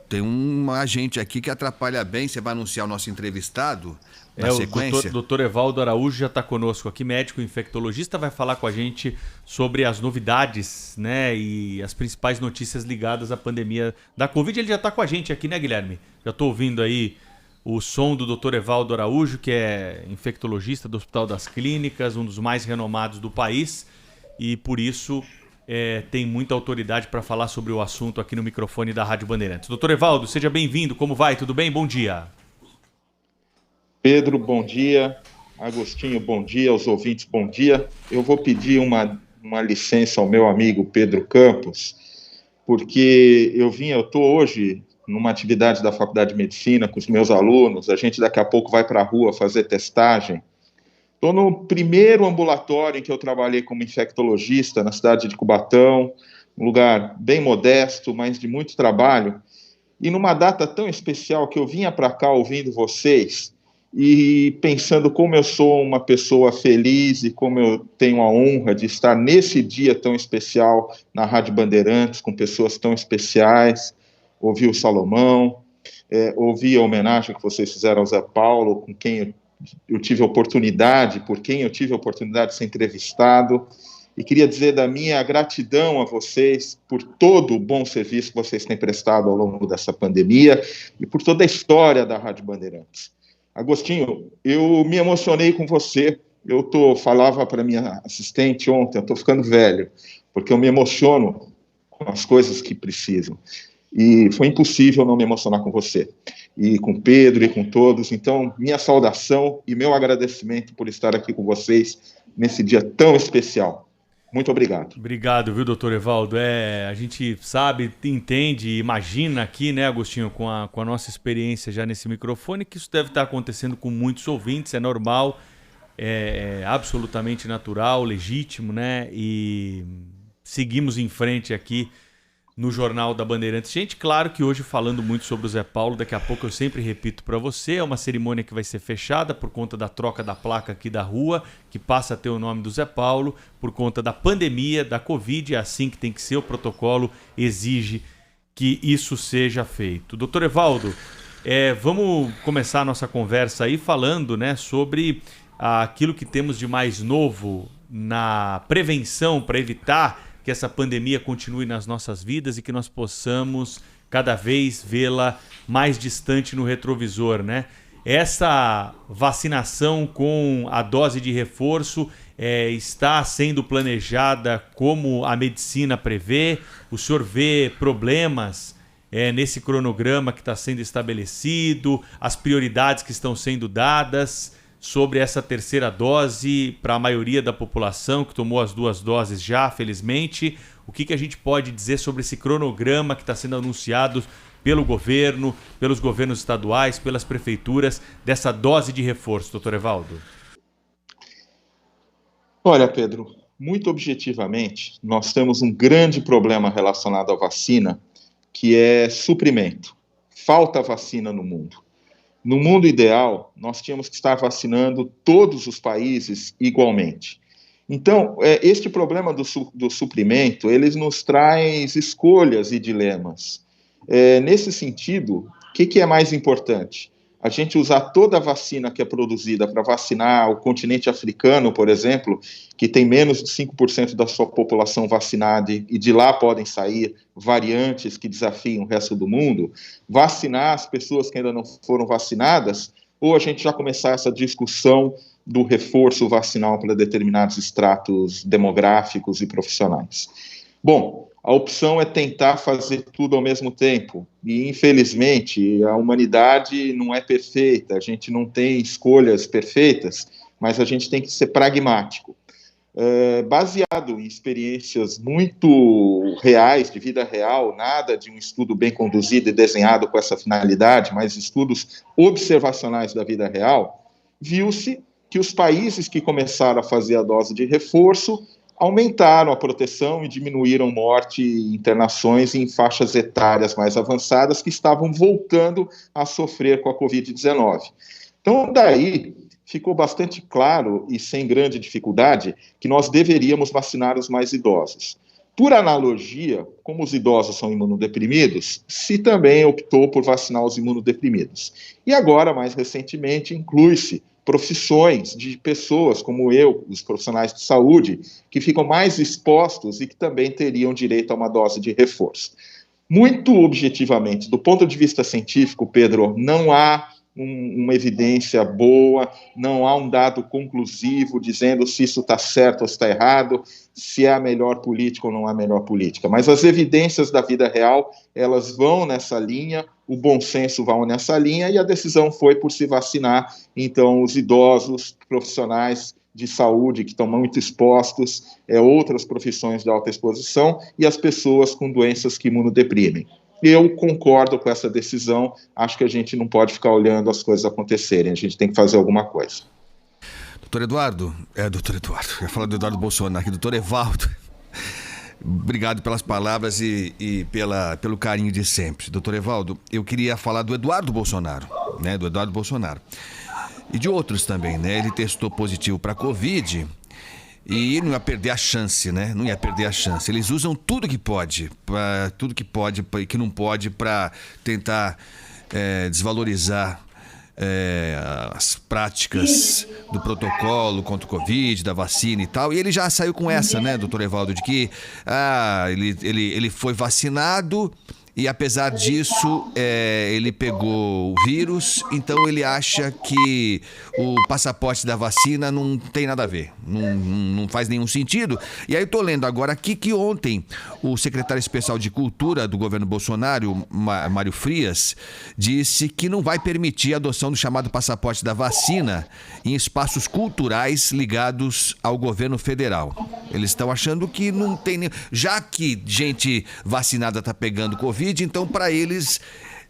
tem um agente aqui que atrapalha bem. Você vai anunciar o nosso entrevistado na sequência? O doutor Evaldo Araújo já está conosco aqui, médico infectologista, vai falar com a gente sobre as novidades, né, e as principais notícias ligadas à pandemia da Covid. Ele já está com a gente aqui, né, Guilherme? Já estou ouvindo aí o som do doutor Evaldo Araújo, que é infectologista do Hospital das Clínicas, um dos mais renomados do país, e por isso tem muita autoridade para falar sobre o assunto aqui no microfone da Rádio Bandeirantes. Doutor Evaldo, seja bem-vindo. Como vai? Tudo bem? Bom dia. Pedro, bom dia. Agostinho, bom dia. Aos ouvintes, bom dia. Eu vou pedir uma licença ao meu amigo Pedro Campos, porque eu estou hoje numa atividade da Faculdade de Medicina com os meus alunos. A gente daqui a pouco vai para a rua fazer testagem. Estou no primeiro ambulatório em que eu trabalhei como infectologista na cidade de Cubatão, um lugar bem modesto, mas de muito trabalho. E numa data tão especial que eu vinha para cá ouvindo vocês e pensando como eu sou uma pessoa feliz e como eu tenho a honra de estar nesse dia tão especial na Rádio Bandeirantes, com pessoas tão especiais, ouvi o Salomão, ouvi a homenagem que vocês fizeram ao Zé Paulo, com quem eu tive a oportunidade, por quem eu tive a oportunidade de ser entrevistado, e queria dizer da minha gratidão a vocês por todo o bom serviço que vocês têm prestado ao longo dessa pandemia e por toda a história da Rádio Bandeirantes. Agostinho, eu me emocionei com você. Falava para minha assistente ontem, eu estou ficando velho, porque eu me emociono com as coisas que precisam. E foi impossível não me emocionar com você, e com Pedro, e com todos. Então, minha saudação e meu agradecimento por estar aqui com vocês nesse dia tão especial. Muito obrigado. Obrigado, viu, doutor Evaldo? A gente sabe, entende, imagina aqui, né, Agostinho, com a nossa experiência já nesse microfone, que isso deve estar acontecendo com muitos ouvintes, é normal, é absolutamente natural, legítimo, né? E seguimos em frente aqui no Jornal da Bandeirantes. Gente, claro que hoje falando muito sobre o Zé Paulo, daqui a pouco eu sempre repito para você, é uma cerimônia que vai ser fechada por conta da troca da placa aqui da rua, que passa a ter o nome do Zé Paulo, por conta da pandemia, da Covid, é assim que tem que ser, o protocolo exige que isso seja feito. Doutor Evaldo, vamos começar a nossa conversa aí falando, né, sobre aquilo que temos de mais novo na prevenção para evitar que essa pandemia continue nas nossas vidas e que nós possamos cada vez vê-la mais distante no retrovisor, né? Essa vacinação com a dose de reforço está sendo planejada como a medicina prevê? O senhor vê problemas nesse cronograma que está sendo estabelecido, as prioridades que estão sendo dadas sobre essa terceira dose para a maioria da população que tomou as 2 doses já, felizmente? O que a gente pode dizer sobre esse cronograma que está sendo anunciado pelo governo, pelos governos estaduais, pelas prefeituras, dessa dose de reforço, doutor Evaldo? Olha, Pedro, muito objetivamente, nós temos um grande problema relacionado à vacina, que é suprimento. Falta vacina no mundo. No mundo ideal, nós tínhamos que estar vacinando todos os países igualmente. Então, este problema do suprimento, ele nos traz escolhas e dilemas. Nesse sentido, o que é mais importante? A gente usar toda a vacina que é produzida para vacinar o continente africano, por exemplo, que tem menos de 5% da sua população vacinada e de lá podem sair variantes que desafiam o resto do mundo, vacinar as pessoas que ainda não foram vacinadas, ou a gente já começar essa discussão do reforço vacinal para determinados estratos demográficos e profissionais. Bom, a opção é tentar fazer tudo ao mesmo tempo. E, infelizmente, a humanidade não é perfeita, a gente não tem escolhas perfeitas, mas a gente tem que ser pragmático. Baseado em experiências muito reais, de vida real, nada de um estudo bem conduzido e desenhado com essa finalidade, mas estudos observacionais da vida real, viu-se que os países que começaram a fazer a dose de reforço aumentaram a proteção e diminuíram morte e internações em faixas etárias mais avançadas que estavam voltando a sofrer com a Covid-19. Então, daí, ficou bastante claro e sem grande dificuldade que nós deveríamos vacinar os mais idosos. Por analogia, como os idosos são imunodeprimidos, se também optou por vacinar os imunodeprimidos. E agora, mais recentemente, inclui-se profissões de pessoas como eu, os profissionais de saúde, que ficam mais expostos e que também teriam direito a uma dose de reforço. Muito objetivamente, do ponto de vista científico, Pedro, não há uma evidência boa, não há um dado conclusivo dizendo se isso está certo ou está errado, se é a melhor política ou não é a melhor política. Mas as evidências da vida real, elas vão nessa linha, o bom senso vai nessa linha, e a decisão foi por se vacinar. Então, os idosos, profissionais de saúde que estão muito expostos, outras profissões de alta exposição, e as pessoas com doenças que imunodeprimem. Eu concordo com essa decisão, acho que a gente não pode ficar olhando as coisas acontecerem, a gente tem que fazer alguma coisa. Doutor Eduardo, eu ia falar do Eduardo Bolsonaro aqui, doutor Evaldo, obrigado pelas palavras e pelo carinho de sempre. Doutor Evaldo, eu queria falar do Eduardo Bolsonaro, né, do Eduardo Bolsonaro, e de outros também, né, ele testou positivo para Covid. E não ia perder a chance, né? Não ia perder a chance. Eles usam tudo que pode e que não pode para tentar desvalorizar as práticas do protocolo contra o Covid, da vacina e tal. E ele já saiu com essa, né, doutor Evaldo, de que ele foi vacinado e, apesar disso, ele pegou o vírus, então ele acha que o passaporte da vacina não tem nada a ver, não faz nenhum sentido. E aí eu tô lendo agora aqui que ontem o secretário especial de Cultura do governo Bolsonaro, Mário Frias, disse que não vai permitir a adoção do chamado passaporte da vacina em espaços culturais ligados ao governo federal. Eles estão achando que não tem nem... Já que gente vacinada tá pegando Covid, então para eles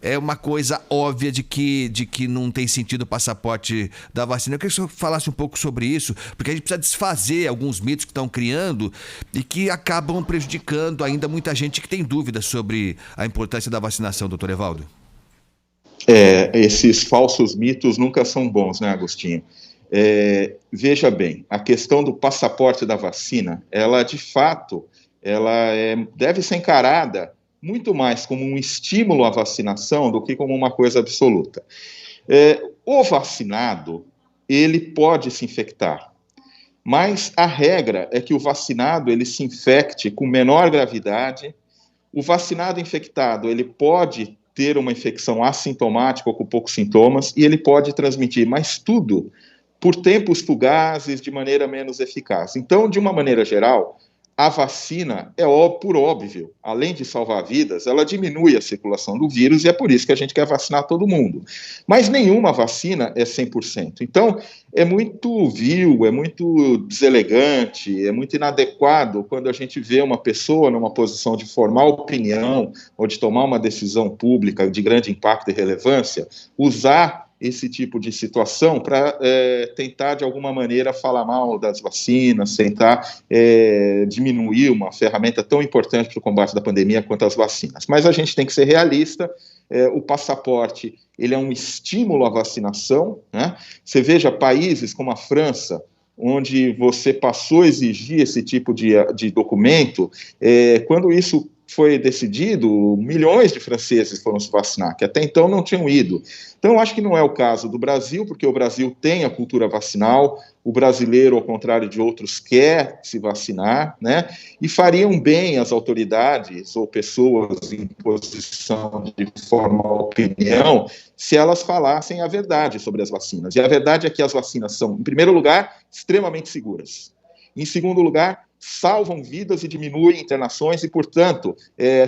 é uma coisa óbvia de que não tem sentido o passaporte da vacina. Eu queria que o senhor falasse um pouco sobre isso, porque a gente precisa desfazer alguns mitos que estão criando e que acabam prejudicando ainda muita gente que tem dúvidas sobre a importância da vacinação, doutor Evaldo. Esses falsos mitos nunca são bons, né, Agostinho? Veja bem, a questão do passaporte da vacina, ela de fato, deve ser encarada muito mais como um estímulo à vacinação do que como uma coisa absoluta. O vacinado, ele pode se infectar, mas a regra é que o vacinado, ele se infecte com menor gravidade. O vacinado infectado, ele pode ter uma infecção assintomática ou com poucos sintomas, e ele pode transmitir, mas tudo por tempos fugazes, de maneira menos eficaz. Então, de uma maneira geral, a vacina por óbvio, além de salvar vidas, ela diminui a circulação do vírus, e é por isso que a gente quer vacinar todo mundo. Mas nenhuma vacina é 100%. Então, é muito vil, é muito deselegante, é muito inadequado quando a gente vê uma pessoa numa posição de formar opinião ou de tomar uma decisão pública de grande impacto e relevância, usar esse tipo de situação para tentar, de alguma maneira, falar mal das vacinas, tentar diminuir uma ferramenta tão importante para o combate da pandemia quanto as vacinas. Mas a gente tem que ser realista, o passaporte, ele é um estímulo à vacinação, né? Você veja países como a França, onde você passou a exigir esse tipo de documento, quando isso foi decidido, milhões de franceses foram se vacinar, que até então não tinham ido. Então, eu acho que não é o caso do Brasil, porque o Brasil tem a cultura vacinal, o brasileiro, ao contrário de outros, quer se vacinar, né? E fariam bem as autoridades ou pessoas em posição de formar opinião se elas falassem a verdade sobre as vacinas. E a verdade é que as vacinas são, em primeiro lugar, extremamente seguras. Em segundo lugar, salvam vidas e diminuem internações e, portanto,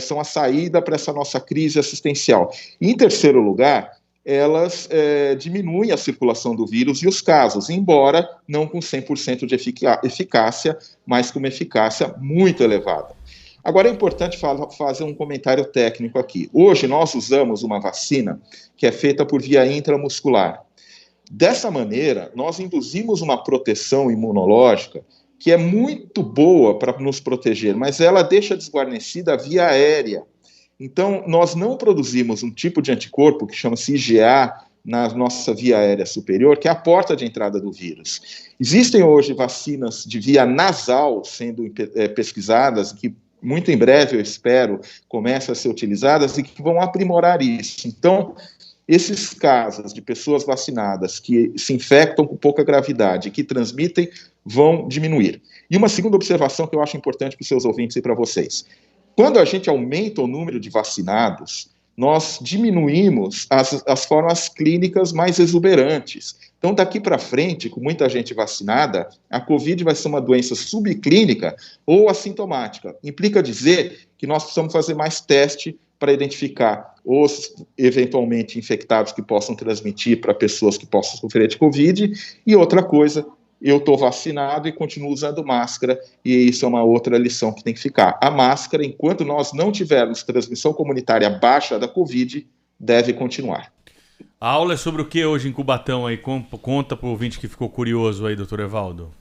são a saída para essa nossa crise assistencial. E, em terceiro lugar, elas diminuem a circulação do vírus e os casos, embora não com 100% de eficácia, mas com uma eficácia muito elevada. Agora, é importante fazer um comentário técnico aqui. Hoje, nós usamos uma vacina que é feita por via intramuscular. Dessa maneira, nós induzimos uma proteção imunológica que é muito boa para nos proteger, mas ela deixa desguarnecida a via aérea. Então, nós não produzimos um tipo de anticorpo que chama-se IgA na nossa via aérea superior, que é a porta de entrada do vírus. Existem hoje vacinas de via nasal sendo pesquisadas, que muito em breve, eu espero, comecem a ser utilizadas e que vão aprimorar isso. Então, esses casos de pessoas vacinadas que se infectam com pouca gravidade, que transmitem, vão diminuir. E uma segunda observação que eu acho importante para os seus ouvintes e para vocês. Quando a gente aumenta o número de vacinados, nós diminuímos as formas clínicas mais exuberantes. Então, daqui para frente, com muita gente vacinada, a Covid vai ser uma doença subclínica ou assintomática. Implica dizer que nós precisamos fazer mais teste para identificar os eventualmente infectados que possam transmitir para pessoas que possam sofrer de Covid. E outra coisa, eu estou vacinado e continuo usando máscara, e isso é uma outra lição que tem que ficar. A máscara, enquanto nós não tivermos transmissão comunitária baixa da Covid, deve continuar. A aula é sobre o que hoje em Cubatão aí? Conta para o ouvinte que ficou curioso aí, doutor Evaldo.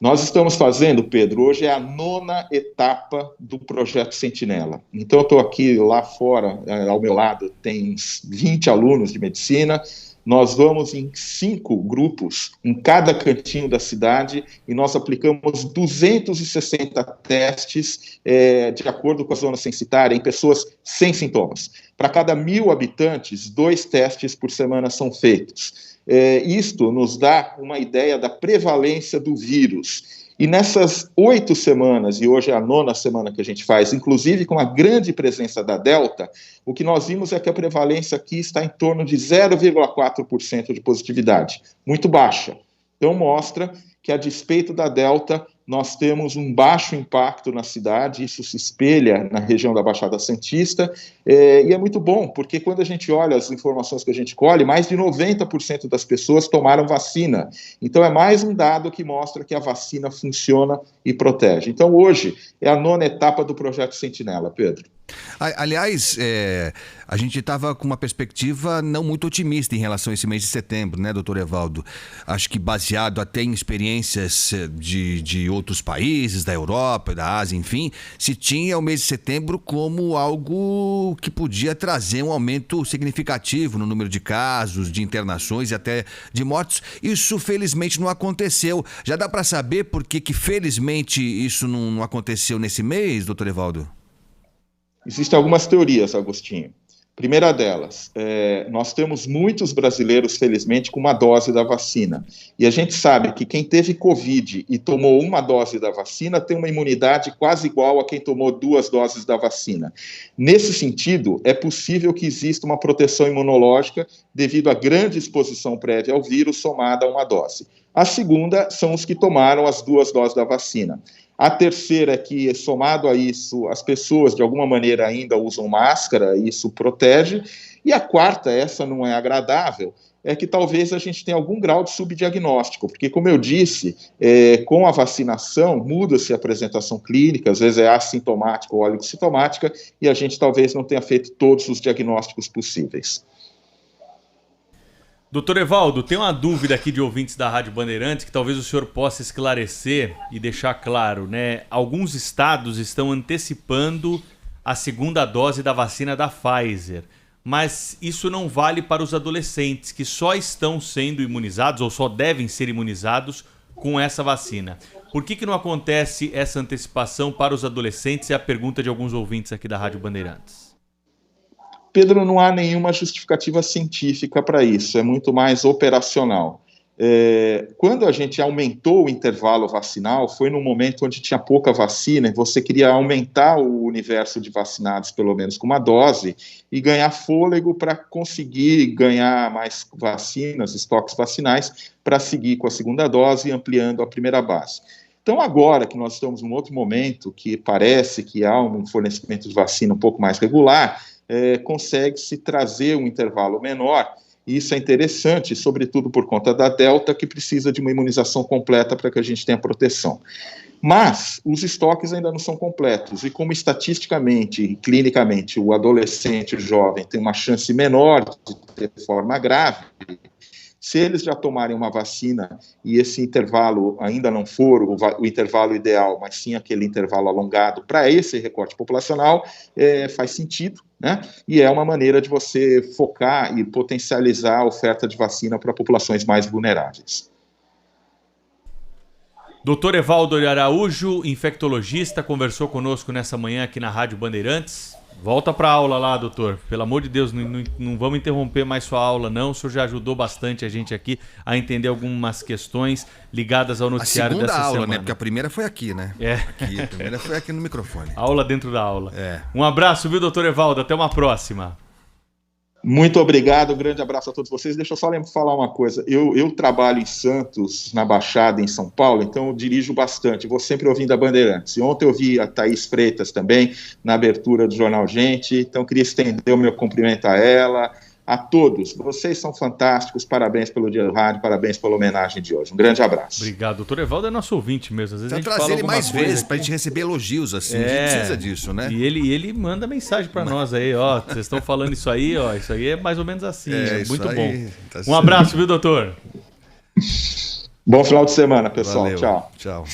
Nós estamos fazendo, Pedro, hoje é a 9ª etapa do Projeto Sentinela. Então, eu estou aqui lá fora, ao meu lado, tem uns 20 alunos de medicina. Nós vamos em 5 grupos, em cada cantinho da cidade, e nós aplicamos 260 testes de acordo com a zona censitária, em pessoas sem sintomas. Para cada 1.000 habitantes, 2 testes por semana são feitos. Isto nos dá uma ideia da prevalência do vírus. E nessas 8 semanas, e hoje é a 9ª semana que a gente faz, inclusive com a grande presença da Delta, o que nós vimos é que a prevalência aqui está em torno de 0,4% de positividade, muito baixa. Então mostra que, a despeito da Delta, nós temos um baixo impacto na cidade, isso se espelha na região da Baixada Santista, e é muito bom, porque quando a gente olha as informações que a gente colhe, mais de 90% das pessoas tomaram vacina. Então é mais um dado que mostra que a vacina funciona e protege. Então hoje é a 9ª etapa do Projeto Sentinela, Pedro. Aliás, a gente estava com uma perspectiva não muito otimista em relação a esse mês de setembro, né, doutor Evaldo? Acho que baseado até em experiências de outros países, da Europa, da Ásia, enfim, se tinha o mês de setembro como algo que podia trazer um aumento significativo no número de casos, de internações e até de mortos. Isso, felizmente, não aconteceu. Já dá para saber por que felizmente, isso não aconteceu nesse mês, doutor Evaldo? Existem algumas teorias, Agostinho. Primeira delas, nós temos muitos brasileiros, felizmente, com uma dose da vacina. E a gente sabe que quem teve Covid e tomou uma dose da vacina tem uma imunidade quase igual a quem tomou 2 doses da vacina. Nesse sentido, é possível que exista uma proteção imunológica devido à grande exposição prévia ao vírus somada a uma dose. A segunda são os que tomaram as 2 doses da vacina. A terceira é que, somado a isso, as pessoas, de alguma maneira, ainda usam máscara, e isso protege. E a quarta, essa não é agradável, é que talvez a gente tenha algum grau de subdiagnóstico, porque, como eu disse, com a vacinação, muda-se a apresentação clínica, às vezes é assintomática ou oligossintomática, e a gente talvez não tenha feito todos os diagnósticos possíveis. Doutor Evaldo, tem uma dúvida aqui de ouvintes da Rádio Bandeirantes que talvez o senhor possa esclarecer e deixar claro, né? Alguns estados estão antecipando a 2ª dose da vacina da Pfizer, mas isso não vale para os adolescentes que só estão sendo imunizados ou só devem ser imunizados com essa vacina. Por que não acontece essa antecipação para os adolescentes? É a pergunta de alguns ouvintes aqui da Rádio Bandeirantes. Pedro, não há nenhuma justificativa científica para isso, é muito mais operacional. Quando a gente aumentou o intervalo vacinal, foi num momento onde tinha pouca vacina e você queria aumentar o universo de vacinados, pelo menos com uma dose, e ganhar fôlego para conseguir ganhar mais vacinas, estoques vacinais, para seguir com a 2ª dose, ampliando a primeira base. Então, agora que nós estamos num outro momento, que parece que há um fornecimento de vacina um pouco mais regular, consegue-se trazer um intervalo menor, e isso é interessante, sobretudo por conta da Delta, que precisa de uma imunização completa para que a gente tenha proteção. Mas os estoques ainda não são completos, e como estatisticamente e clinicamente o adolescente, o jovem, tem uma chance menor de ter forma grave, se eles já tomarem uma vacina e esse intervalo ainda não for o intervalo ideal, mas sim aquele intervalo alongado para esse recorte populacional, faz sentido, né? E é uma maneira de você focar e potencializar a oferta de vacina para populações mais vulneráveis. Doutor Evaldo Araújo, infectologista, conversou conosco nessa manhã aqui na Rádio Bandeirantes. Volta para a aula lá, doutor. Pelo amor de Deus, não vamos interromper mais sua aula, não. O senhor já ajudou bastante a gente aqui a entender algumas questões ligadas ao noticiário dessa semana. A segunda aula, né? Porque a primeira foi aqui, né? A primeira foi aqui no microfone. Aula dentro da aula. Um abraço, viu, doutor Evaldo? Até uma próxima. Muito obrigado, um grande abraço a todos vocês. Deixa eu só falar uma coisa. Eu trabalho em Santos, na Baixada, em São Paulo, então eu dirijo bastante. Vou sempre ouvindo a Bandeirantes. E ontem eu vi a Thaís Freitas também, na abertura do Jornal Gente, então queria estender o meu cumprimento a ela, a todos. Vocês são fantásticos, parabéns pelo dia do rádio, parabéns pela homenagem de hoje. Um grande abraço. Obrigado. Doutor Evaldo é nosso ouvinte mesmo. Às vezes a gente trazer fala ele mais coisa vezes pra gente receber elogios, assim. A gente precisa disso, né? E ele manda mensagem pra nós aí, ó. Vocês estão falando isso aí, ó. Isso aí é mais ou menos assim. É muito bom. Tá um abraço, viu, doutor? Bom final de semana, pessoal. Valeu. Tchau. Tchau.